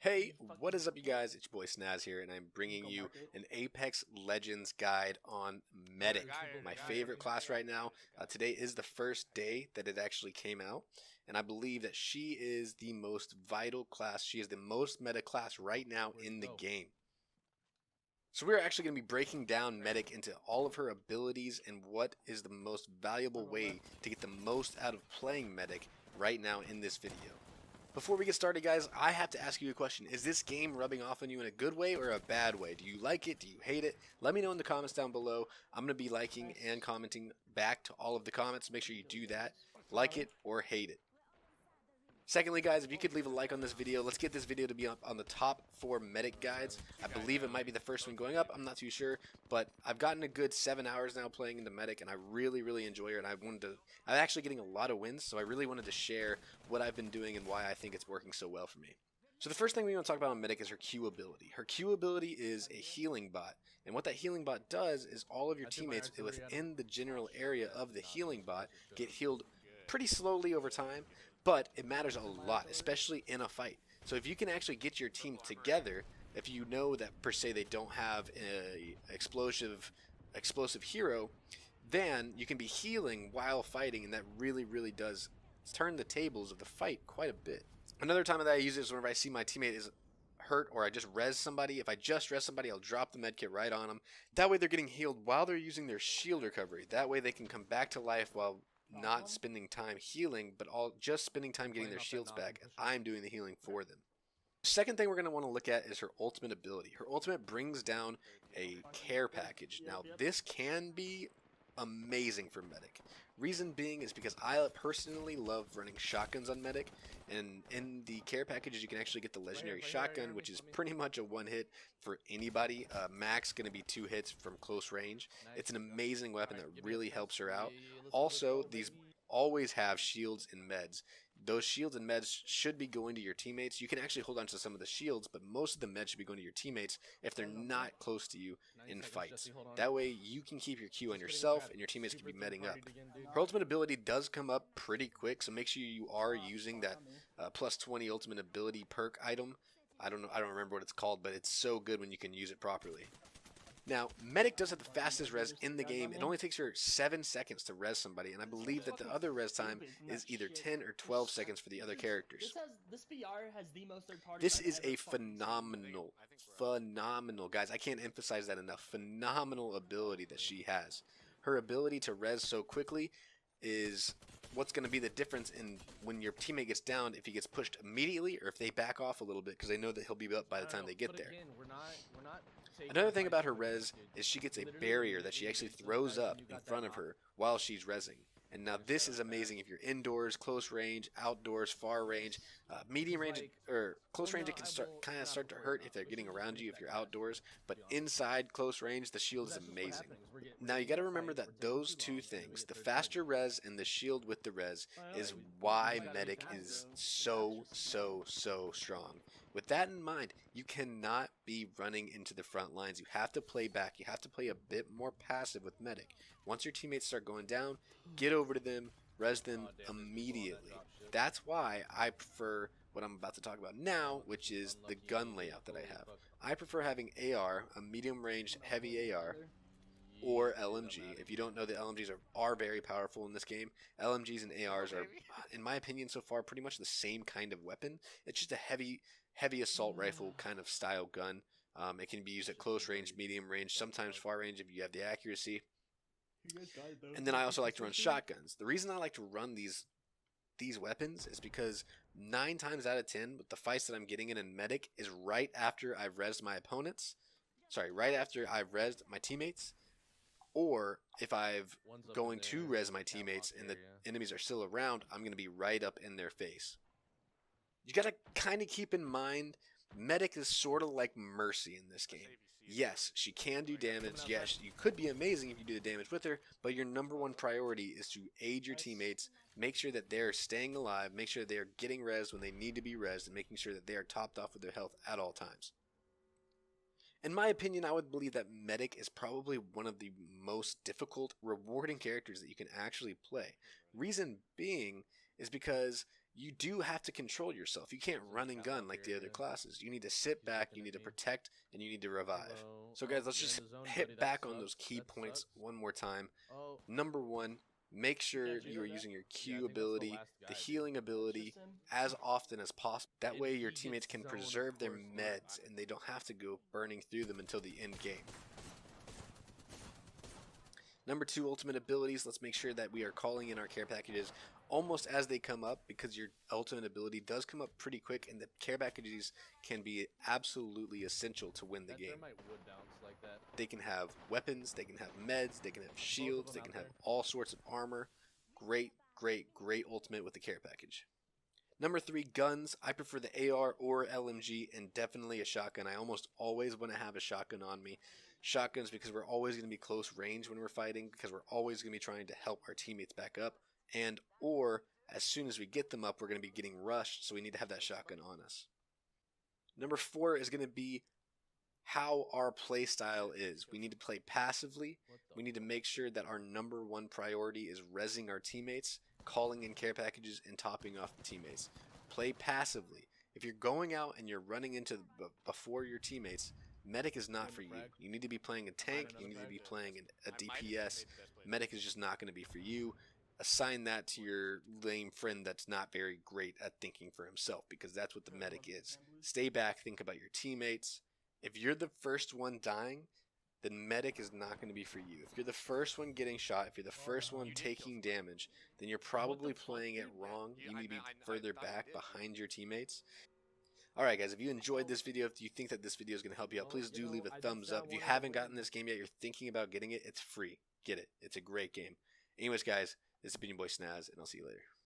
Hey, what is up, you guys? It's your boy Snaz here, and I'm bringing you an Apex Legends guide on Medic, my favorite class right now. Today is the first day that it actually came out, and I believe that she is the most vital class. She is the most meta class right now in the game. So we're actually going to be breaking down Medic into all of her abilities and what is the most valuable way to get the most out of playing Medic right now in this video. Before we get started, guys, I have to ask you a question. Is this game rubbing off on you in a good way or a bad way? Do you like it? Do you hate it? Let me know in the comments down below. I'm going to be liking and commenting back to all of the comments. Make sure you do that. Like it or hate it. Secondly, guys, if you could leave a like on this video, let's get this video to be up on the top 4 medic guides. I believe it might be the first one going up. I'm not too sure, but I've gotten a good 7 hours now playing into medic, and I really enjoy it. And I'm actually getting a lot of wins, so I really wanted to share what I've been doing and why I think it's working so well for me. So the first thing we want to talk about on medic is her Q ability. Her Q ability is a healing bot, and what that healing bot does is all of your teammates within the general area of the healing bot get healed pretty slowly over time. But it matters a lot, especially in a fight. So if you can actually get your team together, if you know that per se they don't have a explosive hero, then you can be healing while fighting, and that really does turn the tables of the fight quite a bit. Another time that I use it is whenever I see my teammate is hurt or I just res somebody. If I just res somebody, I'll drop the medkit right on them. That way they're getting healed while they're using their shield recovery. That way they can come back to life while not spending time healing, but just spending time getting their shields back, and I'm doing the healing for them. Second thing we're going to want to look at is her ultimate ability. Her ultimate brings down a care package. Now, this can be amazing for medic. Reason being is because I personally love running shotguns on medic, and in the care packages you can actually get the legendary shotgun, which is pretty much a one hit for anybody. Max going to be 2 hits from close range. It's an amazing weapon that really helps her out. Also, these always have shields and meds. Those shields and meds should be going to your teammates. You can actually hold on to some of the shields, but most of the meds should be going to your teammates if they're not close to you in fights. That way you can keep your Q on yourself and your teammates can be medding up. Her ultimate ability does come up pretty quick, so make sure you are using that plus 20 ultimate ability perk item. I don't remember what it's called, but it's so good when you can use it properly. Now, Medic does have the fastest res in the game. It only takes her 7 seconds to res somebody, and I believe that the other res time is either 10 or 12 seconds for the other characters. This is a phenomenal, guys, I can't emphasize that enough, phenomenal ability that she has. Her ability to res so quickly is what's going to be the difference in when your teammate gets down, if he gets pushed immediately or if they back off a little bit because they know that he'll be up by the time they get there. Another thing about her res is she gets a barrier that she actually throws up in front of her while she's resing. And now this is amazing if you're indoors, close range, outdoors, far range, medium range, or close range. It can kind of start to hurt if they're getting around you if you're outdoors. But inside close range, the shield is amazing. Now you got to remember that those two things, the faster res and the shield with the res, is why medic is so strong. With that in mind, you cannot be running into the front lines. You have to play back. You have to play a bit more passive with medic. Once your teammates start going down, get over to them, res them immediately. That's why I prefer what I'm about to talk about now, which is the gun layout that I have. I prefer having AR, a medium range heavy AR, or LMG. If you don't know, the LMGs are very powerful in this game. LMGs and ARs are, in my opinion so far, pretty much the same kind of weapon. It's just a heavy assault rifle kind of style gun. It can be used at close range, medium range, sometimes far range if you have the accuracy. And then I also like to run shotguns. The reason I like to run these weapons is because 9 times out of 10 with the fights that I'm getting in medic is right after I've rezzed my opponents. Sorry, right after I've rezzed my teammates. Or if I've going to res my teammates and the enemies are still around, I'm going to be right up in their face. You got to kind of keep in mind, medic is sort of like Mercy in this game. Yes, she can do damage. Yes, you could be amazing if you do the damage with her, but your #1 priority is to aid your teammates, make sure that they're staying alive, make sure they're getting res when they need to be res, and making sure that they are topped off with their health at all times. In my opinion, I would believe that medic is probably one of the most difficult, rewarding characters that you can actually play. Reason being is because you do have to control yourself. You can't run and gun like the other classes. You need to sit back, you need to protect, and you need to revive. So guys, let's just hit back on those key points one more time. Number one, make sure you are using your Q ability, the healing ability, as often as possible. That way your teammates can preserve their meds and they don't have to go burning through them until the end game. Number two, ultimate abilities. Let's make sure that we are calling in our care packages almost as they come up, because your ultimate ability does come up pretty quick, and the care packages can be absolutely essential to win the game. They can have weapons, they can have meds, they can have shields, they can have all sorts of armor. Great, great, great ultimate with the care package. Number three, guns. I prefer the AR or LMG, and definitely a shotgun. I almost always want to have a shotgun on me. Shotguns because we're always going to be close range when we're fighting, because we're always going to be trying to help our teammates back up, and or as soon as we get them up, we're going to be getting rushed, so we need to have that shotgun on us. Number four is going to be how our play style is. We need to play passively. We need to make sure that our number one priority is rezzing our teammates, calling in care packages, and topping off the teammates. Play passively. If you're going out and you're running into before your teammates, medic is not for you. You need to be playing a tank, you need to be playing a DPS. Medic is just not going to be for you. Assign that to your lame friend that's not very great at thinking for himself, because that's what the medic is. Stay back, think about your teammates. If you're the first one dying, then medic is not going to be for you. If you're the first one getting shot, if you're the first one taking damage, then you're probably playing it wrong. You need to be further back behind your teammates. Alright guys, if you enjoyed this video, if you think that this video is going to help you out, please do leave a thumbs up. If you haven't gotten this game yet, you're thinking about getting it, it's free. Get it. It's a great game. Anyways guys, this has been your boy Snaz, and I'll see you later.